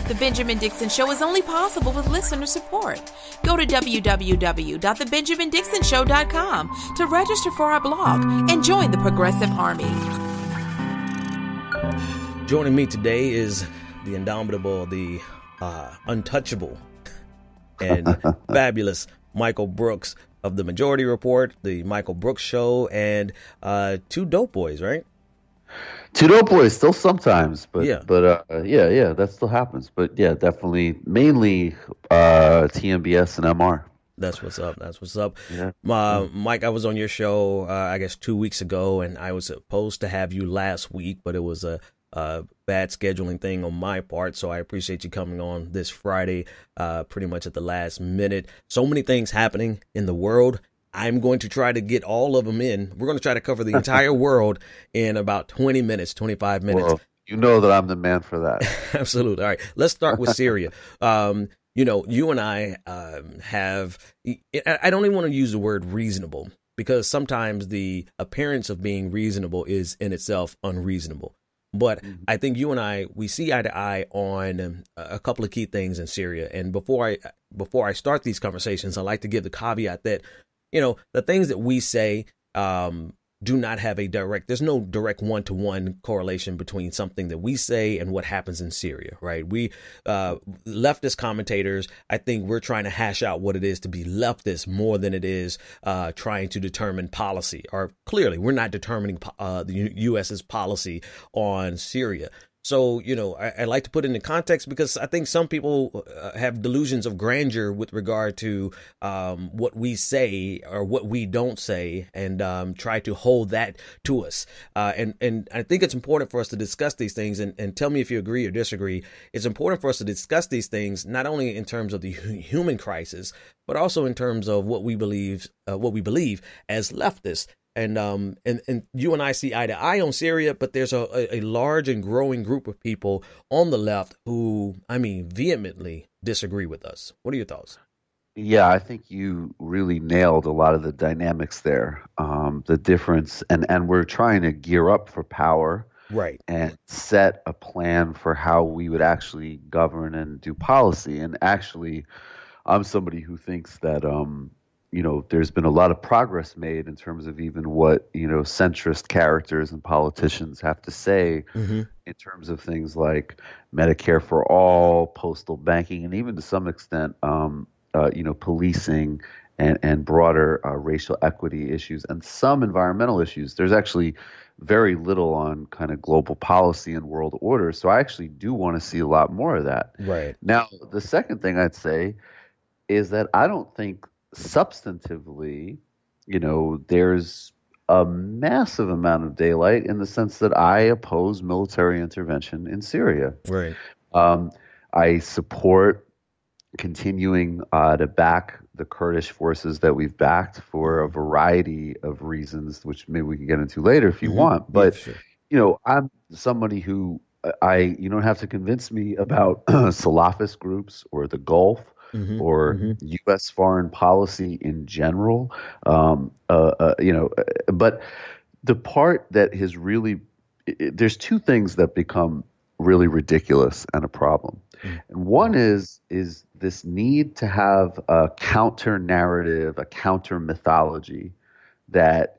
The Benjamin Dixon Show is only possible with listener support. Go to www.thebenjamindixonshow.com to register for our blog and join the Progressive Army. Joining me today is the indomitable, the untouchable, and fabulous Michael Brooks of The Majority Report, The Michael Brooks Show, and Two Dope Boys, right? Two Dope Boys, still sometimes, but yeah, that still happens. But yeah, definitely, mainly TMBS and MR. That's what's up. That's what's up. Yeah. Mike, I was on your show, I guess 2 weeks ago, and I was supposed to have you last week, but it was a bad scheduling thing on my part. So I appreciate you coming on this Friday, pretty much at the last minute. So many things happening in the world. I'm going to try to get all of them in. We're going to try to cover the entire world in about 20 minutes, 25 minutes. Well, you know that I'm the man for that. Absolutely. All right. Let's start with Syria. You and I have, I don't even want to use the word reasonable, because sometimes the appearance of being reasonable is in itself unreasonable. But I think you and I, we see eye to eye on a couple of key things in Syria. And before I start these conversations, I like to give the caveat that, the things that we say do not have there's no direct one-to-one correlation between something that we say and what happens in Syria, right? We leftist commentators, I think we're trying to hash out what it is to be leftist more than it is trying to determine policy. Or clearly, we're not determining the U.S.'s policy on Syria. So, I like to put it in context, because I think some people have delusions of grandeur with regard to what we say or what we don't say, and try to hold that to us. And I think it's important for us to discuss these things, and tell me if you agree or disagree. It's important for us to discuss these things, not only in terms of the human crisis, but also in terms of what we believe as leftists. And you and I see eye to eye on Syria, but there's a large and growing group of people on the left who, vehemently disagree with us. What are your thoughts? Yeah, I think you really nailed a lot of the dynamics there. The difference, and we're trying to gear up for power, right, and set a plan for how we would actually govern and do policy. And actually, I'm somebody who thinks that there's been a lot of progress made in terms of even what, centrist characters and politicians have to say in terms of things like Medicare for all, postal banking, and even to some extent, policing and broader racial equity issues and some environmental issues. There's actually very little on kind of global policy and world order. So I actually do want to see a lot more of that. Right. Now, the second thing I'd say is that I don't think substantively, there's a massive amount of daylight in the sense that I oppose military intervention in Syria. Right. I support continuing to back the Kurdish forces that we've backed for a variety of reasons, which maybe we can get into later if you want. But, yeah, sure. I'm somebody who you don't have to convince me about Salafist groups or the Gulf. Or U.S. foreign policy in general, but the part that has really, there's two things that become really ridiculous and a problem. And one is this need to have a counter narrative, a counter mythology that,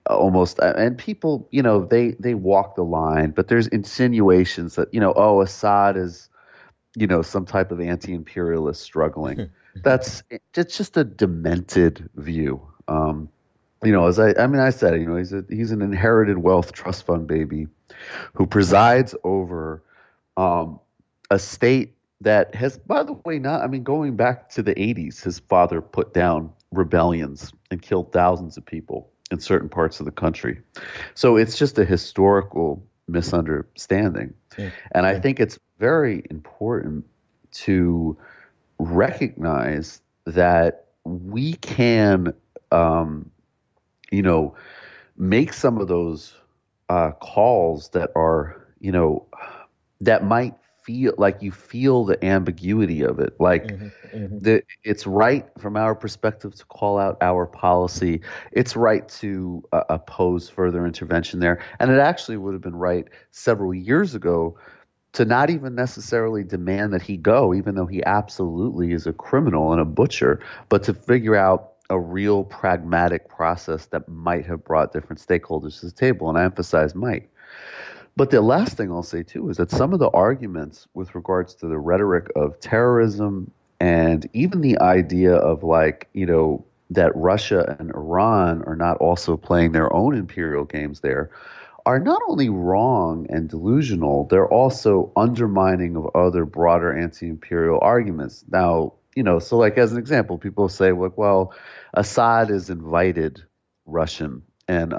almost, and people, they walk the line, but there's insinuations that, Assad is, some type of anti-imperialist struggling. It's just a demented view. As I said, he's an inherited wealth trust fund baby who presides over a state that has, by the way, going back to the 80s, his father put down rebellions and killed thousands of people in certain parts of the country. So it's just a historical misunderstanding. And I think it's very important to recognize that we can, make some of those calls that are, that might feel like you feel the ambiguity of it. Like it's right from our perspective to call out our policy. It's right to oppose further intervention there. And it actually would have been right several years ago to not even necessarily demand that he go, even though he absolutely is a criminal and a butcher, but to figure out a real pragmatic process that might have brought different stakeholders to the table. And I emphasize might. But the last thing I'll say, too, is that some of the arguments with regards to the rhetoric of terrorism and even the idea of, like, you know, that Russia and Iran are not also playing their own imperial games there are not only wrong and delusional, they're also undermining of other broader anti-imperial arguments. Now, you know, so like as an example, people say, like, well, Assad has invited Russian and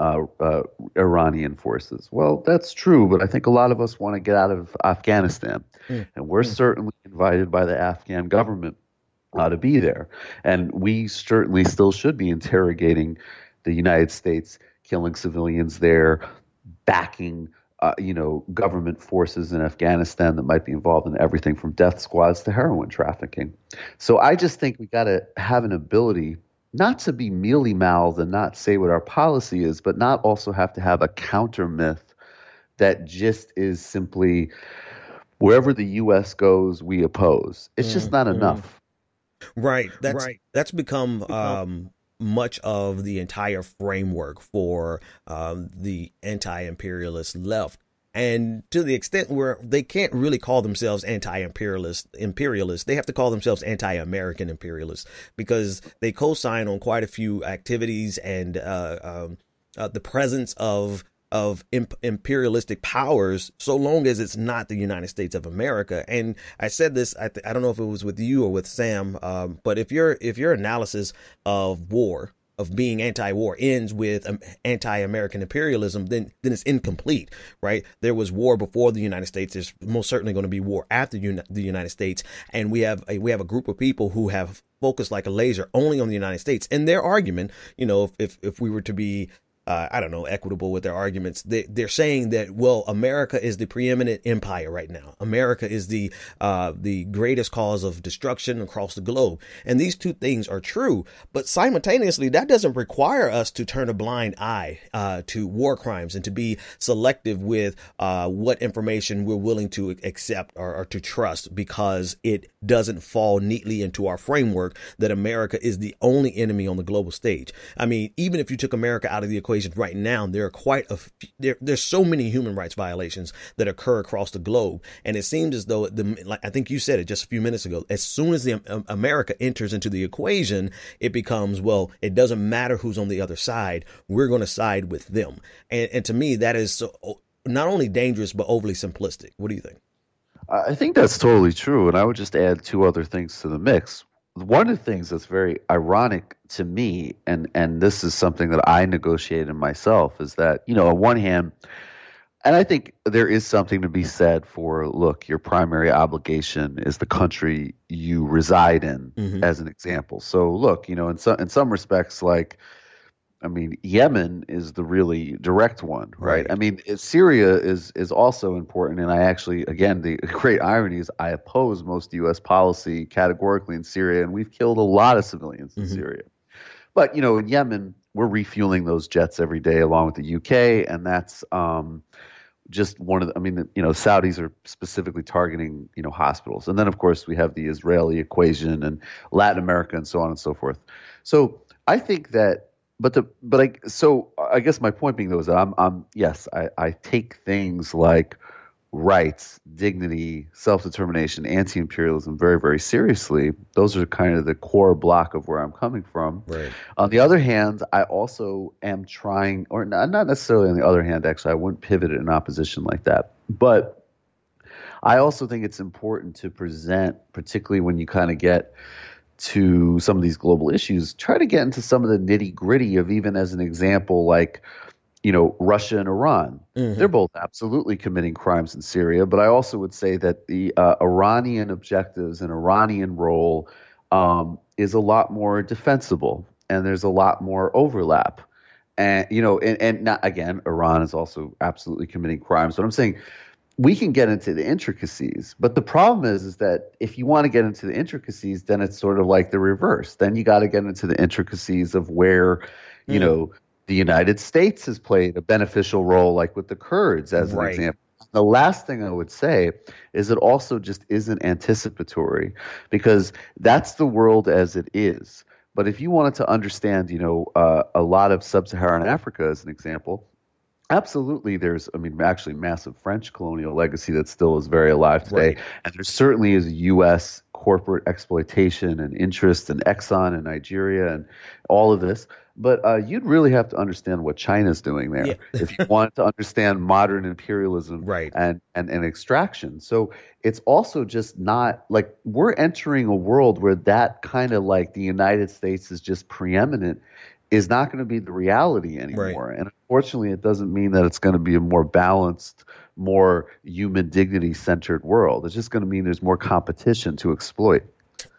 Iranian forces. Well, that's true, but I think a lot of us want to get out of Afghanistan, and we're certainly invited by the Afghan government to be there, and we certainly still should be interrogating the United States, killing civilians there, backing government forces in Afghanistan that might be involved in everything from death squads to heroin trafficking. So I just think we got to have an ability not to be mealy-mouthed and not say what our policy is, but not also have to have a counter myth that just is simply wherever the U.S. goes, we oppose. It's just not enough. Right. That's become much of the entire framework for the anti-imperialist left. And to the extent where they can't really call themselves imperialists, they have to call themselves anti-American imperialists, because they co-sign on quite a few activities and the presence of imperialistic powers, so long as it's not the United States of America. And I said this, I don't know if it was with you or with Sam, but if your analysis of war, of being anti-war, ends with anti-American imperialism, then it's incomplete, right? There was war before the United States. There's most certainly going to be war after the United States, and we have a group of people who have focused like a laser only on the United States. And their argument, you know, if we were to be equitable with their arguments, they're saying that, well, America is the preeminent empire right now. America is the greatest cause of destruction across the globe. And these two things are true, but simultaneously, that doesn't require us to turn a blind eye to war crimes and to be selective with what information we're willing to accept or to trust, because it doesn't fall neatly into our framework that America is the only enemy on the global stage. I mean, even if you took America out of the equation right now, there are there's so many human rights violations that occur across the globe, and it seems as though like I think you said it just a few minutes ago, as soon as America enters into the equation, it becomes, well, it doesn't matter who's on the other side, we're going to side with them. And to me, that is so, not only dangerous but overly simplistic. What do you think? I think that's totally true, and I would just add two other things to the mix. One of the things that's very ironic to me, and this is something that I negotiated myself, is that, you know, on one hand, and I think there is something to be said for, look, your primary obligation is the country you reside in, as an example. So look, you know, in some respects, like, I mean, Yemen is the really direct one, right? I mean, Syria is also important. And I actually, again, the great irony is I oppose most U.S. policy categorically in Syria, and we've killed a lot of civilians in Syria. But, you know, in Yemen, we're refueling those jets every day along with the U.K., and that's just one of the, I mean, you know, Saudis are specifically targeting, you know, hospitals. And then, of course, we have the Israeli equation and Latin America and so on and so forth. So I think that, so I guess my point being, though, is that I take things like rights, dignity, self-determination, anti-imperialism very, very seriously. Those are kind of the core block of where I'm coming from. Right. On the other hand, I also am trying, or not necessarily on the other hand, actually, I wouldn't pivot in opposition like that. But I also think it's important to present, particularly when you kind of get to some of these global issues, try to get into some of the nitty gritty of, even as an example, like, you know, Russia and Iran. They're both absolutely committing crimes in Syria, but I also would say that the Iranian objectives and Iranian role is a lot more defensible, and there's a lot more overlap. And, you know, and not, again, Iran is also absolutely committing crimes, but I'm saying we can get into the intricacies, but the problem is that if you want to get into the intricacies, then it's sort of like the reverse. Then you got to get into the intricacies of where, you know, the United States has played a beneficial role, like with the Kurds, as an example. The last thing I would say is it also just isn't anticipatory, because that's the world as it is. But if you wanted to understand, a lot of sub-Saharan Africa as an example, absolutely, there's, I mean, actually massive French colonial legacy that still is very alive today. Right. And there certainly is U.S. corporate exploitation and interest in Exxon and Nigeria and all of this. But you'd really have to understand what China's doing there Yeah. if you want to understand modern imperialism Right. and extraction. So it's also just not like we're entering a world where that kind of like the United States is just preeminent is not going to be the reality anymore. Right. And unfortunately, it doesn't mean that it's going to be a more balanced, more human dignity centered world. It's just going to mean there's more competition to exploit.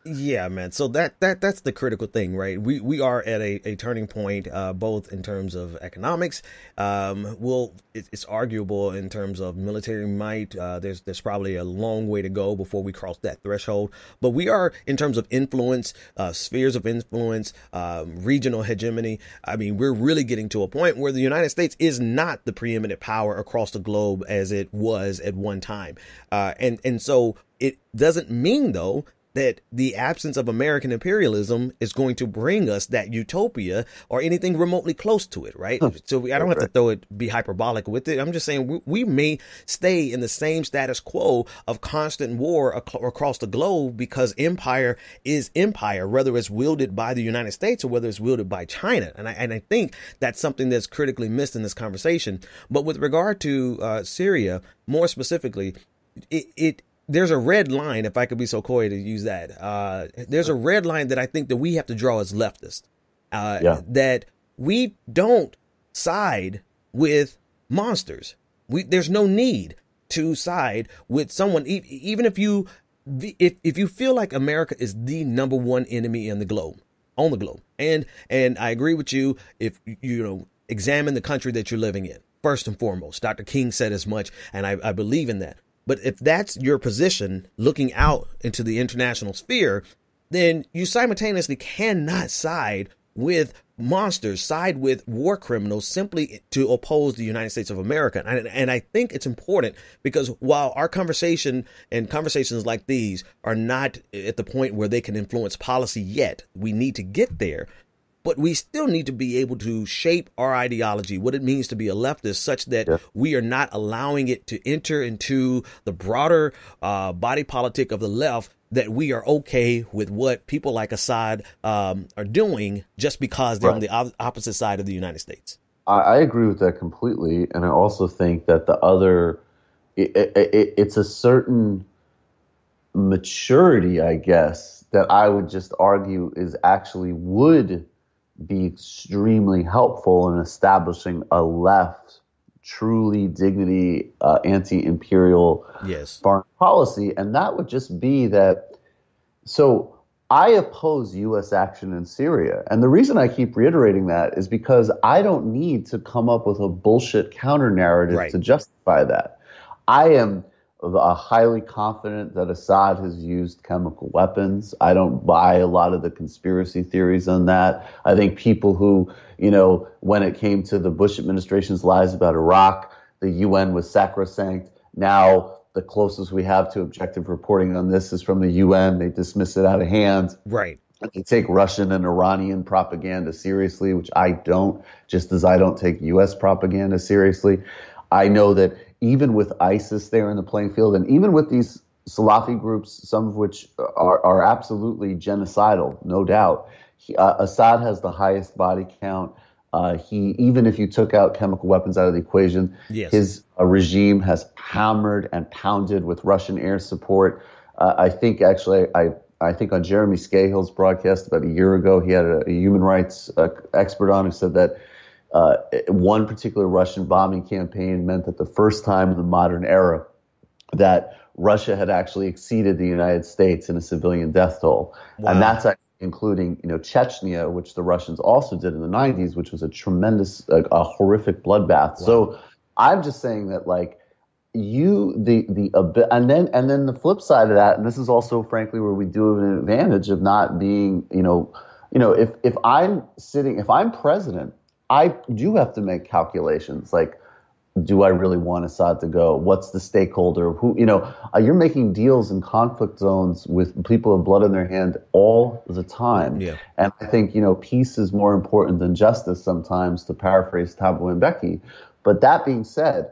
Yeah, man. So that's the critical thing, right? We are at a turning point, both in terms of economics. It's arguable in terms of military might. There's probably a long way to go before we cross that threshold. But we are, in terms of influence, spheres of influence, regional hegemony. I mean, we're really getting to a point where the United States is not the preeminent power across the globe as it was at one time. And so it doesn't mean, though, that the absence of American imperialism is going to bring us that utopia or anything remotely close to it, right? So I don't have to be hyperbolic with it. I'm just saying we may stay in the same status quo of constant war across the globe because empire is empire, whether it's wielded by the United States or whether it's wielded by China. And I think that's something that's critically missed in this conversation. But with regard to Syria, more specifically, there's a red line, if I could be so coy to use that. There's a red line that I think that we have to draw as leftists. That we don't side with monsters. There's no need to side with someone, even if you feel like America is the number one enemy on the globe. And I agree with you if you examine the country that you're living in first and foremost. Dr. King said as much, and I believe in that. But if that's your position looking out into the international sphere, then you simultaneously cannot side with monsters, side with war criminals simply to oppose the United States of America. And I think it's important because while our conversation and conversations like these are not at the point where they can influence policy yet, we need to get there. But we still need to be able to shape our ideology, what it means to be a leftist, such that we are not allowing it to enter into the broader body politic of the left, that we are okay with what people like Assad are doing just because they're on the opposite side of the United States. I agree with that completely. And I also think that it's a certain maturity, I guess, that I would just argue is actually would be extremely helpful in establishing a left, truly dignity, anti-imperial foreign policy. And that would just be that. So I oppose U.S. action in Syria. And the reason I keep reiterating that is because I don't need to come up with a bullshit counter narrative to justify that. I am highly confident that Assad has used chemical weapons. I don't buy a lot of the conspiracy theories on that. I think people who, when it came to the Bush administration's lies about Iraq, the UN was sacrosanct. Now the closest we have to objective reporting on this is from the UN. They dismiss it out of hand. Right. They take Russian and Iranian propaganda seriously, which I don't, just as I don't take U.S. propaganda seriously. I know that even with ISIS there in the playing field, and even with these Salafi groups, some of which are absolutely genocidal, no doubt, Assad has the highest body count. Even if you took out chemical weapons out of the equation, his regime has hammered and pounded with Russian air support. I think on Jeremy Scahill's broadcast about a year ago, he had a human rights expert on who said that one particular Russian bombing campaign meant that the first time in the modern era that Russia had actually exceeded the United States in a civilian death toll. Wow. And that's actually including, Chechnya, which the Russians also did in the 90s, which was a tremendous, a horrific bloodbath. Wow. So I'm just saying that, and then the flip side of that, and this is also frankly where we do have an advantage of not being, if I'm president, I do have to make calculations. Like, do I really want Assad to go? What's the stakeholder? Who, you're making deals in conflict zones with people with blood in their hand all the time. Yeah. And I think, peace is more important than justice sometimes, to paraphrase Thabo Mbeki. But that being said,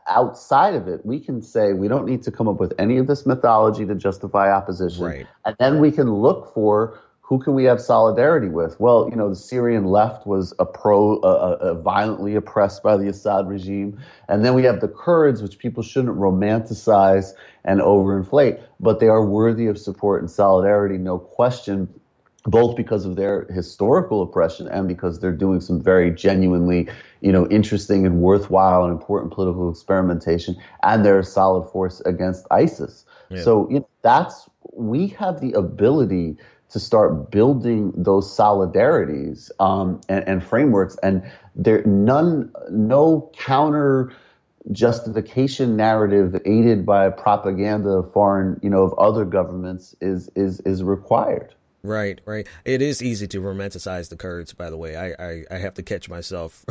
outside of it, we can say we don't need to come up with any of this mythology to justify opposition. Right. And then we can look for who can we have solidarity with? Well, the Syrian left was violently oppressed by the Assad regime. And then we have the Kurds, which people shouldn't romanticize and overinflate, but they are worthy of support and solidarity, no question, both because of their historical oppression and because they're doing some very genuinely, interesting and worthwhile and important political experimentation, and they're a solid force against ISIS. Yeah. So, we have the ability to start building those solidarities and frameworks, and no counter justification narrative aided by propaganda of foreign, of other governments is required. Right. It is easy to romanticize the Kurds, by the way. I have to catch myself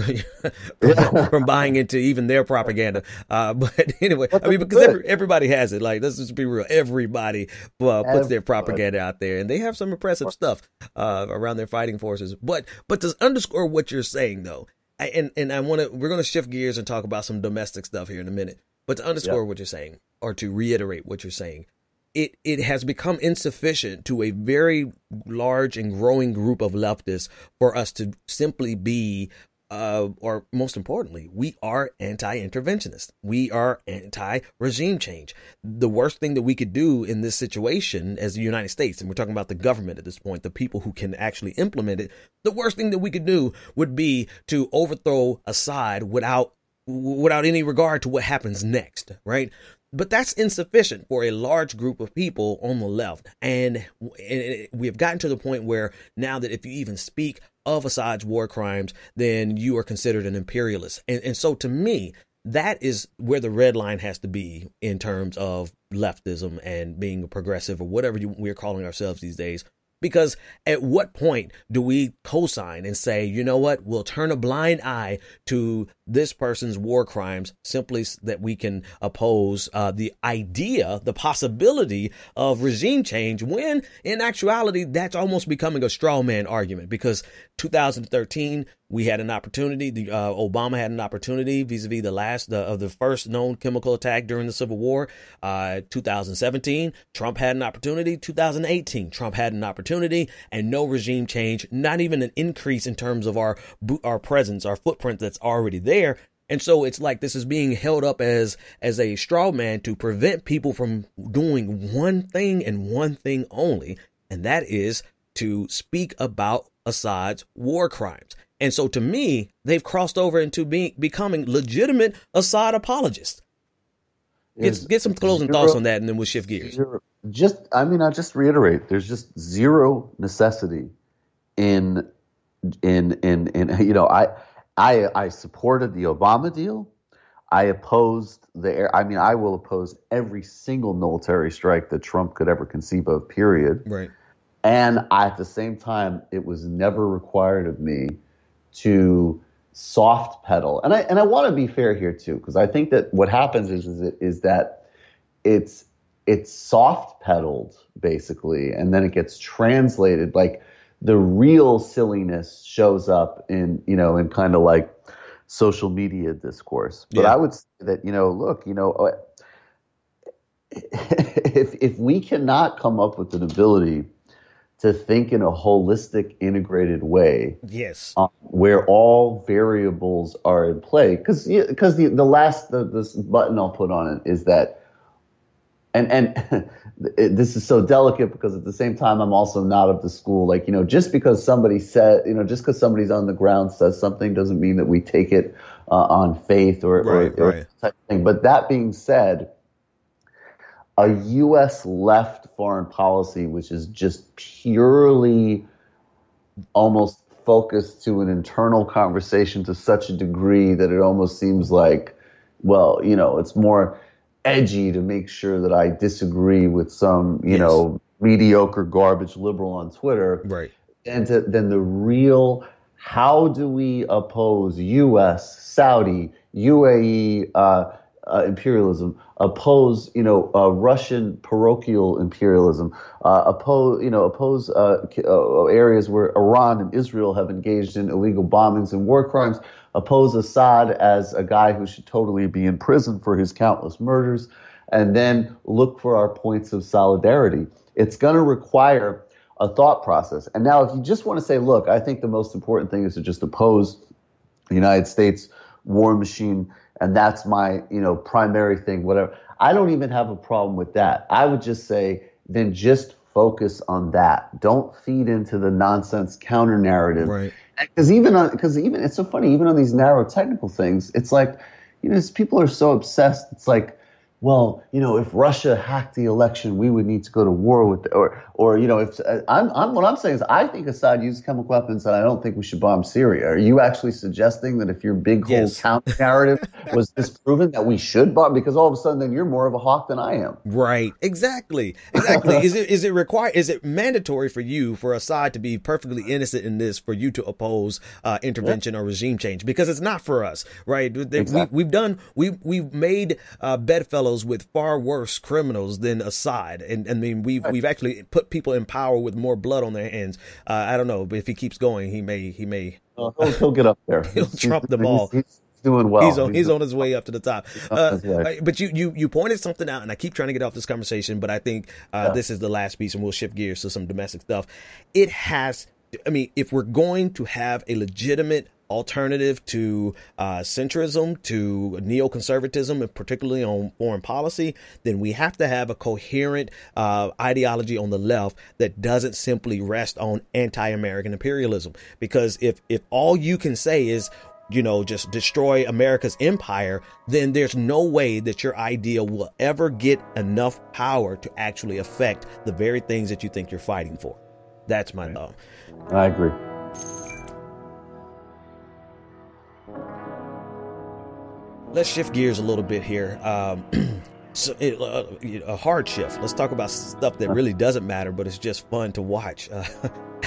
from buying into even their propaganda. But anyway, because everybody has it. Like, let's just be real. Everybody puts their propaganda out there, and they have some impressive stuff around their fighting forces. But to underscore what you're saying, though, and we're going to shift gears and talk about some domestic stuff here in a minute. But to underscore what you're saying, or to reiterate what you're saying, it has become insufficient to a very large and growing group of leftists for us to simply be, or most importantly, we are anti-interventionist. We are anti-regime change. The worst thing that we could do in this situation as the United States, and we're talking about the government at this point, the people who can actually implement it, the worst thing that we could do would be to overthrow Assad without any regard to what happens next, right? But that's insufficient for a large group of people on the left. And we have gotten to the point where now that if you even speak of Assad's war crimes, then you are considered an imperialist. And so to me, that is where the red line has to be in terms of leftism and being a progressive, or whatever we're calling ourselves these days. Because at what point do we co-sign and say, you know what, we'll turn a blind eye to this person's war crimes simply so that we can oppose the possibility of regime change, when in actuality, that's almost becoming a straw man argument? Because 2013, we had an opportunity. Obama had an opportunity vis-a-vis the first known chemical attack during the Civil War. 2017, Trump had an opportunity. 2018, Trump had an opportunity, and no regime change, not even an increase in terms of our presence, our footprint that's already there. And so it's like this is being held up as a straw man to prevent people from doing one thing and one thing only, and that is to speak about Assad's war crimes. And so to me, they've crossed over into becoming legitimate Assad apologists. Get some closing thoughts on that, and then we'll shift gears. I'll just reiterate, there's just zero necessity in I supported the Obama deal. I opposed I will oppose every single military strike that Trump could ever conceive of, period. Right. And at the same time, it was never required of me to soft pedal. And I want to be fair here too, because I think that what happens is that it's soft pedaled basically, and then it gets translated. Like the real silliness shows up in kind of like social media discourse. But I would say that, look, if we cannot come up with an ability to think in a holistic, integrated way, yes, where all variables are in play, because this button I'll put on it is that, and this is so delicate because at the same time I'm also not of the school, like, just because somebody said, just because somebody's on the ground says something doesn't mean that we take it on faith or type of thing. But that being said, a U.S. left foreign policy, which is just purely almost focused to an internal conversation to such a degree that it almost seems like, well, it's more edgy to make sure that I disagree with some, mediocre garbage liberal on Twitter. Right. And then the real how do we oppose U.S., Saudi, UAE imperialism, oppose Russian parochial imperialism, oppose areas where Iran and Israel have engaged in illegal bombings and war crimes, oppose Assad as a guy who should totally be in prison for his countless murders, and then look for our points of solidarity. It's going to require a thought process. And now if you just want to say, look, I think the most important thing is to just oppose the United States war machine, and that's my, primary thing, whatever. I don't even have a problem with that. I would just say, then just focus on that. Don't feed into the nonsense counter narrative. Right. Because even it's so funny, even on these narrow technical things, it's like, people are so obsessed. It's like, well, if Russia hacked the election, we would need to go to war with, if what I'm saying is, I think Assad used chemical weapons, and I don't think we should bomb Syria. Are you actually suggesting that if your big whole counter narrative was disproven, that we should bomb? Because all of a sudden, then you're more of a hawk than I am. Right. Exactly. Is it mandatory for Assad to be perfectly innocent in this, for you to oppose intervention or regime change? Because it's not for us, right? Exactly. We've made bedfellows with far worse criminals than Assad, and I mean we've actually put people in power with more blood on their hands. I don't know, but if he keeps going, he may he'll get up there. He'll trump the ball. He's doing well. He's on his way up to the top. But you pointed something out, and I keep trying to get off this conversation, but I think this is the last piece, and we'll shift gears to some domestic stuff. If we're going to have a legitimate alternative to centrism, to neoconservatism, and particularly on foreign policy, then we have to have a coherent ideology on the left that doesn't simply rest on anti-American imperialism. Because if all you can say is, just destroy America's empire, then there's no way that your idea will ever get enough power to actually affect the very things that you think you're fighting for. That's my thought. I agree. Let's shift gears a little bit here. A hard shift. Let's talk about stuff that really doesn't matter, but it's just fun to watch.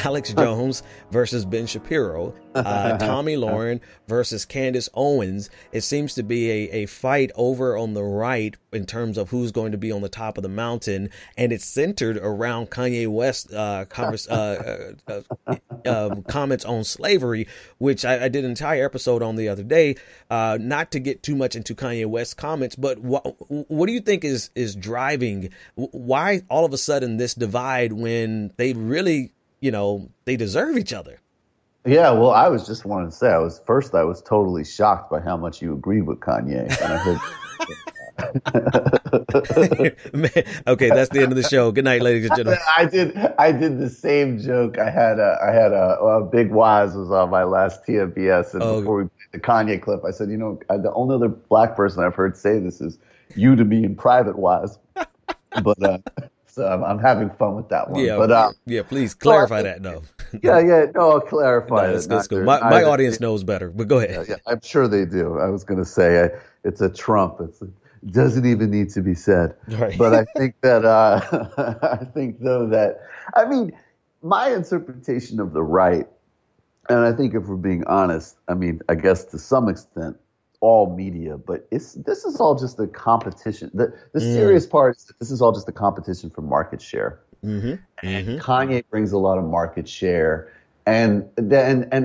Alex Jones versus Ben-Shapiro, Tomi-Lahren versus Candace-Owen. It seems to be a fight over on the right in terms of who's going to be on the top of the mountain, and it's centered around Kanye West comments on slavery, which I did an entire episode on the other day. Not to get too much into Kanye West's comments, but what do you think is driving? Why all of a sudden this divide when they really, they deserve each other? Yeah, well, I was just wanting to say, I was totally shocked by how much you agreed with Kanye. And I heard, Okay, that's the end of the show. Good night, ladies and gentlemen. I did the same joke. I had a Big Wise was on my last TMBS, and before we played the Kanye clip, I said, the only other black person I've heard say this is you to me in private, Wise. But so I'm having fun with that one. Yeah, but please clarify that. No. No, I'll clarify it. That's cool. My audience knows better, but go ahead. Yeah, I'm sure they do. I was going to say it's a Trump. It doesn't even need to be said. Right. But I think that my interpretation of the right, and I think if we're being honest, I guess to some extent, all media, but this is all just a competition. The serious part is that this is all just a competition for market share. Mm-hmm. And Kanye brings a lot of market share, and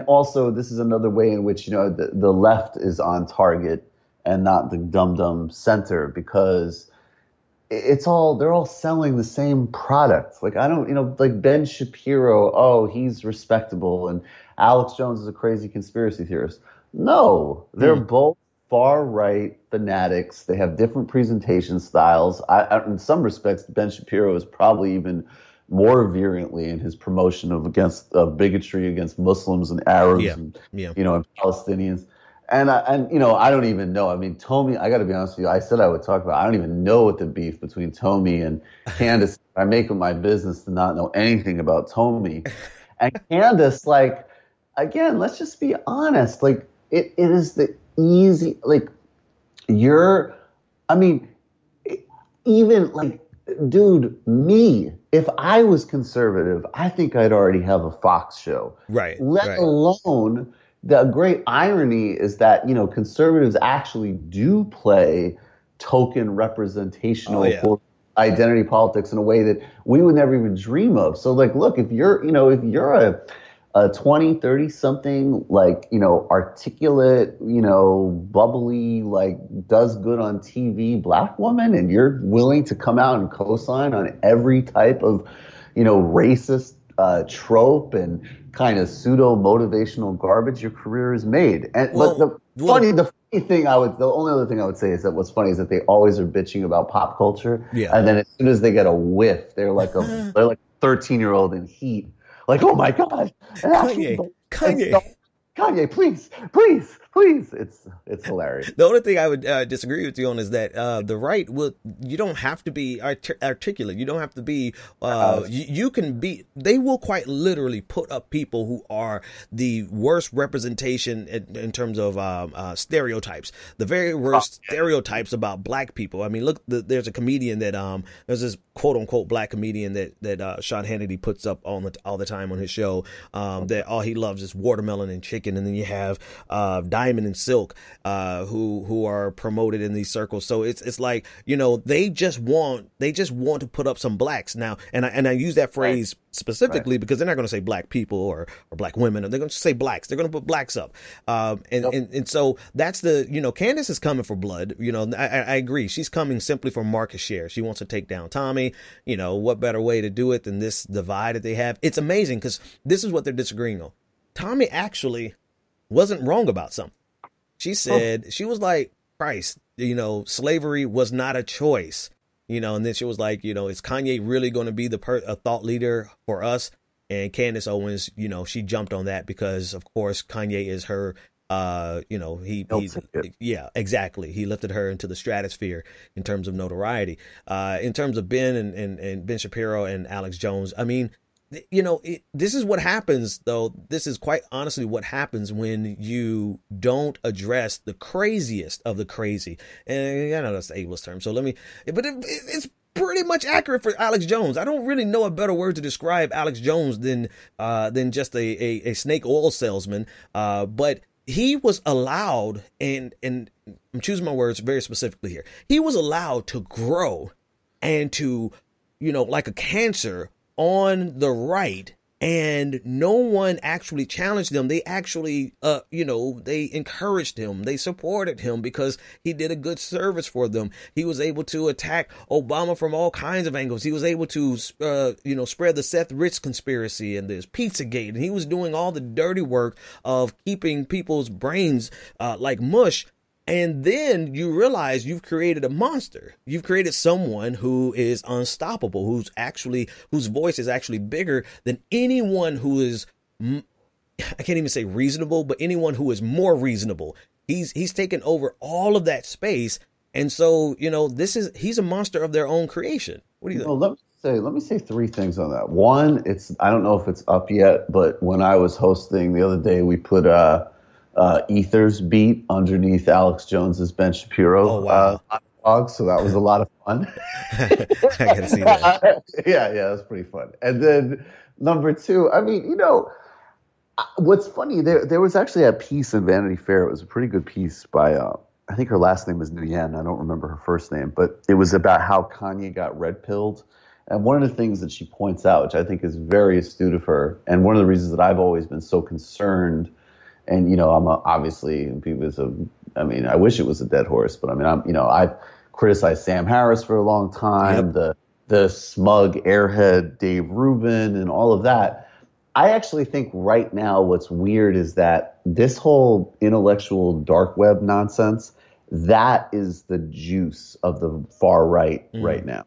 also this is another way in which the left is on target and not the dumb center, because they're all selling the same product. Like like Ben-Shapiro, he's respectable, and Alex Jones is a crazy conspiracy theorist. No, they're both far-right fanatics. They have different presentation styles. In some respects, Ben-Shapiro is probably even more virulently in his promotion of bigotry against Muslims and Arabs and Palestinians. And I don't even know. Tomi, I got to be honest with you. I said I would talk about. I don't even know what the beef between Tomi and Candace. I make it my business to not know anything about Tomi. And Candace, again, let's just be honest. It is the easy, dude, if I was conservative, I think I'd already have a Fox show. Right. Let Right. alone, the great irony is that, conservatives actually do play token representational Oh, yeah. identity politics in a way that we would never even dream of. So like, look, if you're a 20, 30 something, like, articulate, bubbly, like does good on TV Black woman, and you're willing to come out and co-sign on every type of, racist trope and kind of pseudo motivational garbage, your career is made. And but the only other thing I would say is that what's funny is that they always are bitching about pop culture, and then as soon as they get a whiff, they're like a 13-year-old in Heat. Like, oh my God, Kanye, please. It's hilarious. The only thing I would disagree with you on is that the right you don't have to be articulate. You don't have to be, you can be, they will quite literally put up people who are the worst representation in terms of stereotypes, the very worst stereotypes about Black people. I mean, look, there's a comedian that, there's this quote unquote Black comedian that Sean Hannity puts up all the time on his show, that all he loves is watermelon and chicken. And then you have Diamond and Silk, who are promoted in these circles. So it's like, they just want to put up some Blacks now. And I use that phrase specifically because they're not going to say Black people or Black women. They're going to say Blacks. They're going to put Blacks up. And so that's the, Candace is coming for blood. I agree. She's coming simply for market share. She wants to take down Tommy. What better way to do it than this divide that they have? It's amazing because this is what they're disagreeing on. Tommy actually wasn't wrong about something. She said, she was like, Christ, slavery was not a choice, and then she was like, is Kanye really going to be a thought leader for us? And Candace Owens, she jumped on that because, of course, Kanye is her, yeah, exactly. He lifted her into the stratosphere in terms of notoriety. In terms of Ben and Ben Shapiro and Alex Jones, I mean, this is what happens, though. This is quite honestly what happens when you don't address the craziest of the crazy. And I know that's the ableist term. So but it's pretty much accurate for Alex Jones. I don't really know a better word to describe Alex Jones than just a snake oil salesman. But he was allowed, and I'm choosing my words very specifically here. He was allowed to grow and to, like a cancer on the right, and no one actually challenged them. They actually, they encouraged him. They supported him because he did a good service for them. He was able to attack Obama from all kinds of angles. He was able to, spread the Seth Rich conspiracy and this Pizzagate. And he was doing all the dirty work of keeping people's brains like mush. And then you realize you've created a monster. You've created someone who is unstoppable, whose voice is actually bigger than anyone who is, I can't even say reasonable, but anyone who is more reasonable. He's taken over all of that space. And so, he's a monster of their own creation. What do you think? Let me say three things on that. One, I don't know if it's up yet, but when I was hosting the other day, we put Ether's beat underneath Alex Jones's Ben Shapiro blog, so that was a lot of fun. I gotta see that. Yeah, it was pretty fun. And then number two, I mean, what's funny, there was actually a piece in Vanity Fair. It was a pretty good piece by I think her last name is Nguyen. I don't remember her first name, but it was about how Kanye got red pilled. And one of the things that she points out, which I think is very astute of her, and one of the reasons that I've always been so concerned. And, I'm obviously, I wish it was a dead horse, but I've criticized Sam Harris for a long time, the smug airhead Dave Rubin and all of that. I actually think right now what's weird is that this whole intellectual dark web nonsense, that is the juice of the far right right now.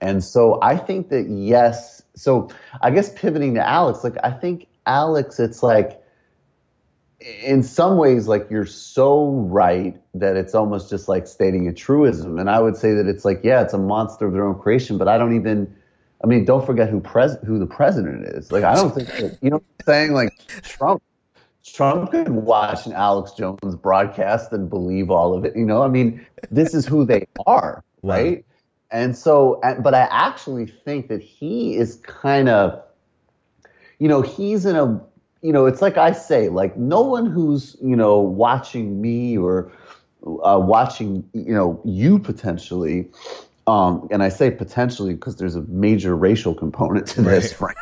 And so I think that, yes. So I guess pivoting to Alex, I think Alex, it's like, in some ways, you're so right that it's almost just like stating a truism. And I would say that it's it's a monster of their own creation, but don't forget who the president is. I don't think, what I'm saying? Trump could watch an Alex Jones broadcast and believe all of it. This is who they are, right? And so, but I actually think that he is kind of, he's in a, it's like I say, like no one who's, watching me or watching, you potentially, and I say potentially because there's a major racial component to this, right?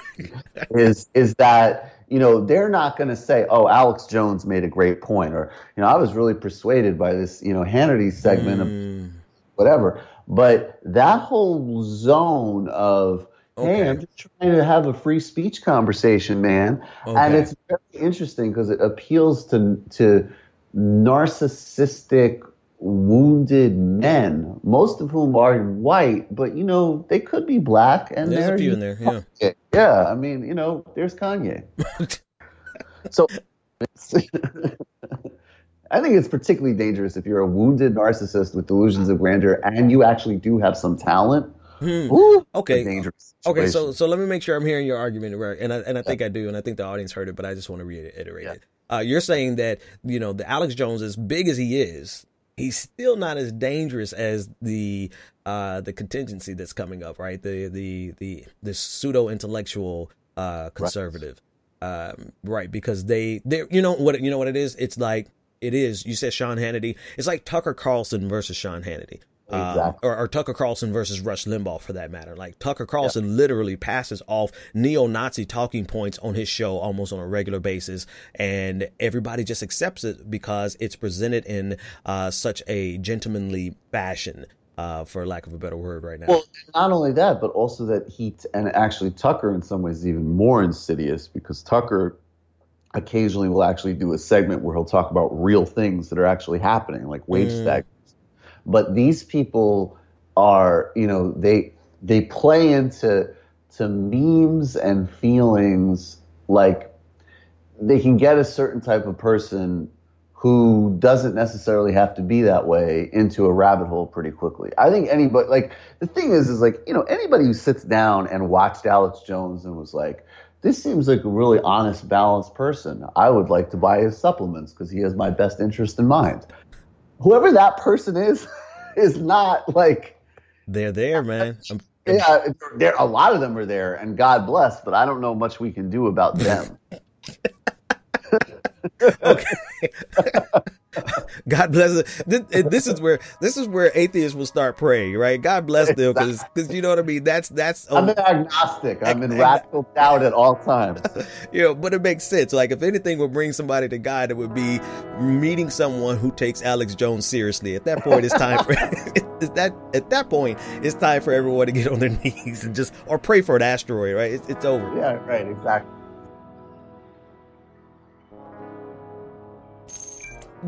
is that, they're not going to say, oh, Alex Jones made a great point, or, I was really persuaded by this, Hannity segment of whatever. But that whole zone of, hey, I'm just trying to have a free speech conversation, man. Okay. And it's very interesting because it appeals to narcissistic, wounded men, most of whom are white, but, they could be black. And there's a few in there, yeah. Yeah, I mean, there's Kanye. So I think it's particularly dangerous if you're a wounded narcissist with delusions of grandeur and you actually do have some talent. Ooh, okay. Dangerous situation. Okay. So let me make sure I'm hearing your argument right, and I think I do, and I think the audience heard it, but I just want to reiterate it. You're saying that the Alex Jones, as big as he is, he's still not as dangerous as the contingency that's coming up, right? The pseudo intellectual conservative, right? Because they what it is. It's like you said Sean Hannity. It's like Tucker Carlson versus Sean Hannity. Exactly. Or Tucker Carlson versus Rush Limbaugh, for that matter. Like Tucker Carlson literally passes off neo-Nazi talking points on his show almost on a regular basis, and everybody just accepts it because it's presented in such a gentlemanly fashion, for lack of a better word right now. Well, not only that, but also that and actually Tucker in some ways is even more insidious because Tucker occasionally will actually do a segment where he'll talk about real things that are actually happening, like wage stagnation. But these people are, they play into memes and feelings, like they can get a certain type of person who doesn't necessarily have to be that way into a rabbit hole pretty quickly. I think anybody, like, the thing is like, anybody who sits down and watched Alex Jones and was like, this seems like a really honest, balanced person. I would like to buy his supplements because he has my best interest in mind. Whoever that person is not like they're there, man. Yeah, a lot of them are there, and God bless, but I don't know much we can do about them. Okay. God bless it. This is where atheists will start praying, right? God bless them, because you know what I mean. That's. I'm an agnostic. I'm in radical doubt at all times. But it makes sense. Like if anything would bring somebody to God, it would be meeting someone who takes Alex Jones seriously. At that point, it's time for it's time for everyone to get on their knees and or pray for an asteroid, right? It's over. Yeah, right. Exactly.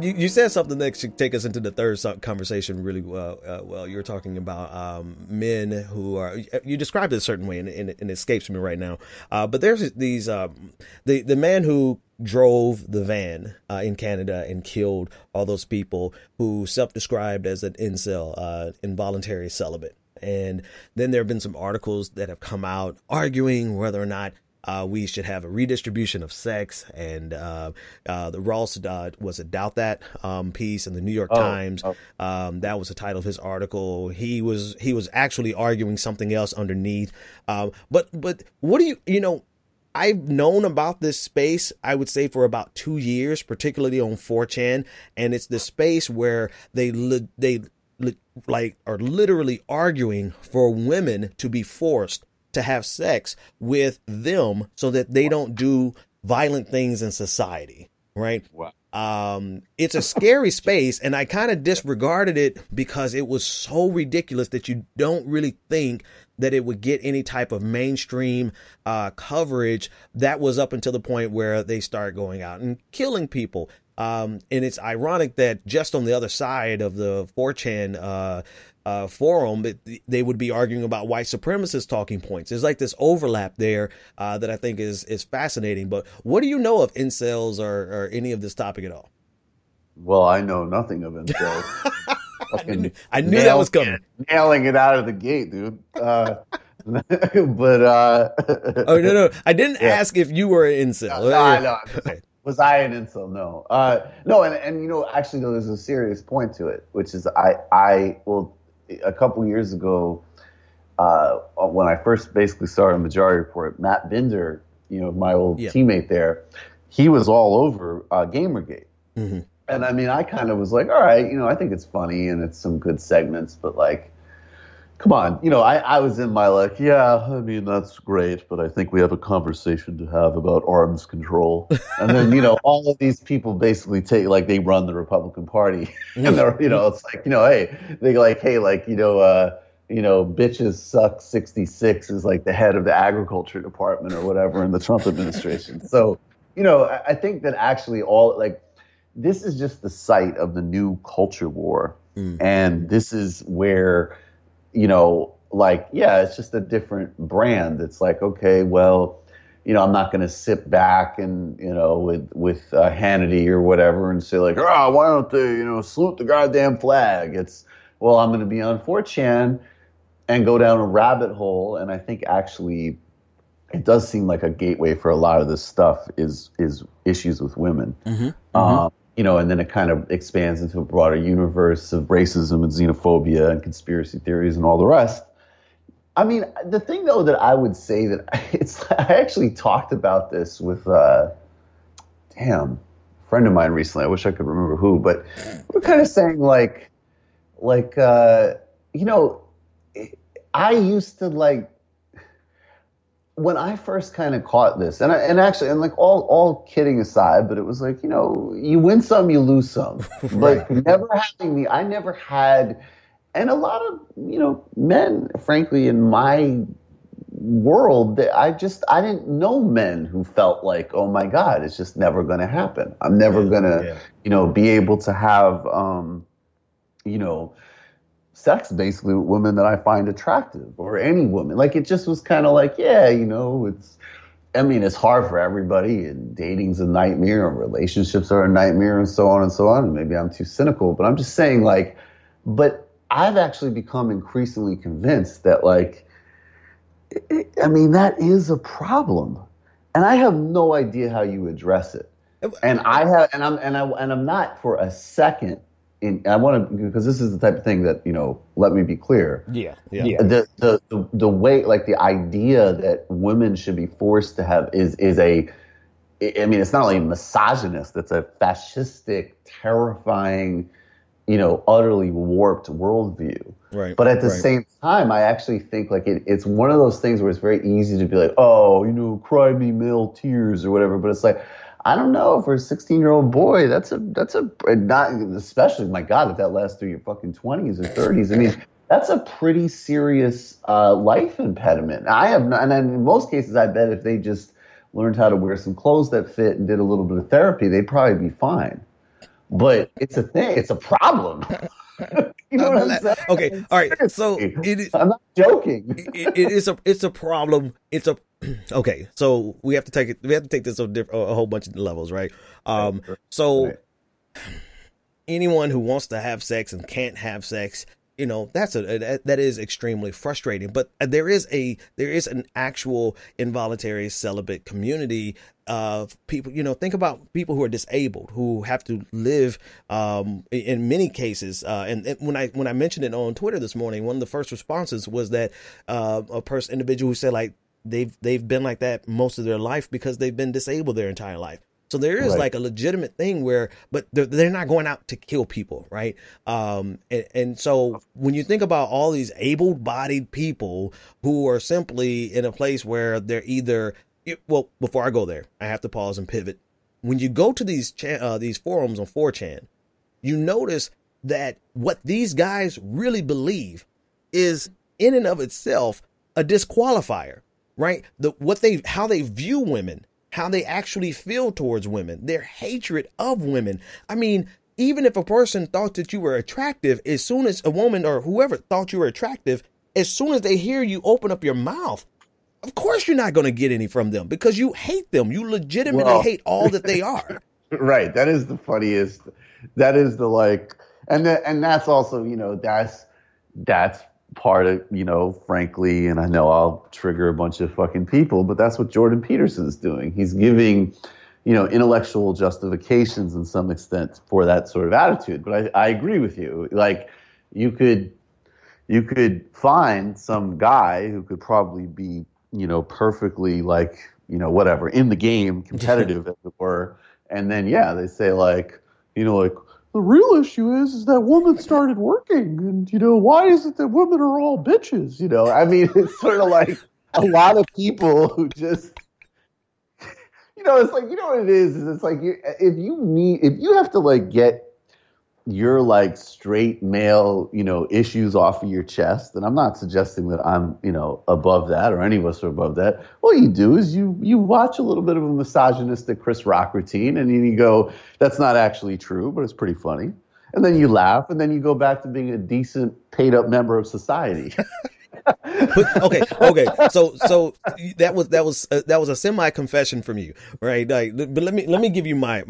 You said something that should take us into the third conversation really well. You're talking about men who are, you described it a certain way, and it escapes me right now. But there's these the man who drove the van in Canada and killed all those people who self-described as an incel, involuntary celibate. And then there have been some articles that have come out arguing whether or not we should have a redistribution of sex, and the Ross was a Doubt That piece in the New York Times. That was the title of his article. He was actually arguing something else underneath. But what do you I've known about this space, I would say, for about 2 years, particularly on 4chan, and it's the space where they are literally arguing for women to be forced to have sex with them so that they don't do violent things in society, right? Wow. It's a scary space, and I kind of disregarded it because it was so ridiculous that you don't really think that it would get any type of mainstream coverage. That was up until the point where they start going out and killing people. And it's ironic that just on the other side of the 4chan forum, they would be arguing about white supremacist talking points. There's like this overlap there that I think is fascinating. But what do you know of incels or any of this topic at all? Well, I know nothing of incels. I knew that was coming. Nailing it out of the gate, dude. But oh no, I didn't ask if you were an incel. No, I know. Was I an incel? No. No, and actually, though, there's a serious point to it, which is I a couple years ago, when I first basically started Majority Report, Matt Binder, my old teammate there, he was all over Gamergate. Mm-hmm. And I mean, I kind of was like, all right, I think it's funny and it's some good segments, but like, come on, I was in my like, yeah, I mean, that's great, but I think we have a conversation to have about arms control. And then, all of these people basically they run the Republican Party. And they're, it's like, hey, they like, hey, like, bitches suck 66 is like the head of the agriculture department or whatever in the Trump administration. So, I think that actually this is just the site of the new culture war. And this is where, it's just a different brand. It's like, okay, well, I'm not going to sit back and, with Hannity or whatever and say like, oh, why don't they, salute the goddamn flag? It's, well, I'm going to be on 4chan and go down a rabbit hole. And I think actually it does seem like a gateway for a lot of this stuff is issues with women. And then it kind of expands into a broader universe of racism and xenophobia and conspiracy theories and all the rest. I mean, the thing, though, that I would say that I actually talked about this with, a friend of mine recently. I wish I could remember who, but we're kind of saying I used to when I first kind of caught this, and all kidding aside, but it was like, you win some, you lose some. Right. But I never had, and a lot of, men, frankly, in my world, I didn't know men who felt like, oh my God, it's just never going to happen. I'm never going to, be able to have, sex basically with women that I find attractive, or any woman. Like, it just was kind of like, it's hard for everybody, and dating's a nightmare, and relationships are a nightmare, and so on and so on. And maybe I'm too cynical, but I'm just saying, but I've actually become increasingly convinced that, that is a problem, and I have no idea how you address it. And I'm not for a second. I want to, because this is the type of thing that, let me be clear. Yeah. The way, the idea that women should be forced to have is it's not only misogynist, it's a fascistic, terrifying, utterly warped worldview. Right. But at the same time, I actually think it's one of those things where it's very easy to be like, oh, cry me male tears or whatever. But it's like, I don't know, for a 16-year-old boy, that's not, especially, my God, if that lasts through your fucking 20s or 30s. I mean, that's a pretty serious life impediment. And in most cases, I bet if they just learned how to wear some clothes that fit and did a little bit of therapy, they'd probably be fine. But it's a thing. It's a problem. You know what I'm saying? Okay. All right. So I'm not joking. It's a problem. Okay. So we have to take it. We have to take this a whole bunch of levels, right? Anyone who wants to have sex and can't have sex, that is extremely frustrating. But there is an actual involuntary celibate community of people. Think about people who are disabled, who have to live in many cases. And when I mentioned it on Twitter this morning, one of the first responses was that individual who said they've been like that most of their life because they've been disabled their entire life. So there is a legitimate thing but they're not going out to kill people, right? And so when you think about all these able-bodied people who are simply in a place where they're either, before I go there, I have to pause and pivot. When you go to these forums on 4chan, you notice that what these guys really believe is in and of itself a disqualifier, right? How they view women, how they actually feel towards women, their hatred of women. I mean, even if a person thought that you were attractive, as soon as a woman or whoever thought you were attractive, as soon as they hear you open up your mouth, of course you're not going to get any from them because you hate them. You legitimately hate all that they are. Right. That is the funniest. That is the and that's also, that's part of, frankly, and I know I'll trigger a bunch of fucking people, but that's what Jordan Peterson is doing. He's giving, intellectual justifications in some extent for that sort of attitude. But I agree with you. You could, you could find some guy who could probably be, perfectly like, whatever, in the game, competitive as it were. And then, yeah, they say like, like, the real issue is that women started working, and why is it that women are all bitches? I mean, it's sort of like a lot of people who just, it's like, what it is it's like if you have to like get your like straight male, issues off of your chest, and I'm not suggesting that I'm, above that or any of us are above that. All you do is you watch a little bit of a misogynistic Chris Rock routine, and then you go, that's not actually true, but it's pretty funny. And then you laugh, and then you go back to being a decent, paid up member of society. Okay. So that was a semi confession from you, right? Like, but let me give you my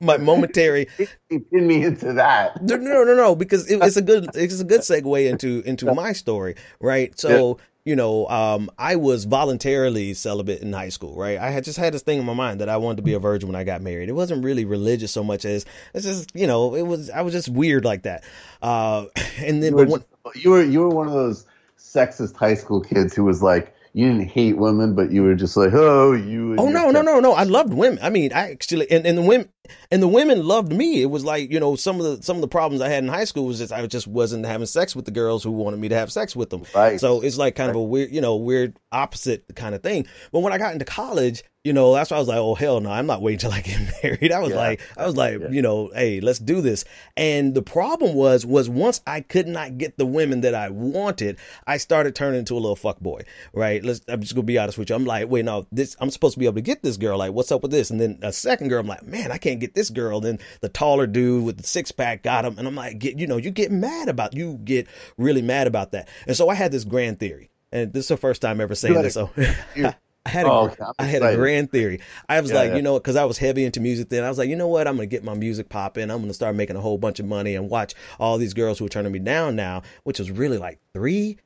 momentary. Pin me into that. No, because it's a good segue into my story, right? So. I was voluntarily celibate in high school, right? I had this thing in my mind that I wanted to be a virgin when I got married. It wasn't really religious so much as it's just, I was just weird like that. And then you were one of those sexist high school kids who was like, you didn't hate women, but you were just like, oh, you. Oh, no. I loved women. I mean, I actually, and the women loved me. It was like, some of the problems I had in high school was just, I just wasn't having sex with the girls who wanted me to have sex with them. Right. So it's like kind of a weird opposite kind of thing. But when I got into college, that's why I was like, oh, hell no, I'm not waiting till I get married. I was like, hey, let's do this. And the problem was once I could not get the women that I wanted, I started turning into a little fuck boy, right? I'm just gonna be honest with you. I'm like, wait, no, I'm supposed to be able to get this girl. Like, what's up with this? And then a second girl, I'm like, man, I can't get this girl. Then the taller dude with the six pack got him. And I'm like, you get really mad about that. And so I had this grand theory. And this is the first time ever saying this. So I had a grand theory. I was because I was heavy into music then. I was like, you know what? I'm going to get my music popping. I'm going to start making a whole bunch of money and watch all these girls who are turning me down now, which was really like 3.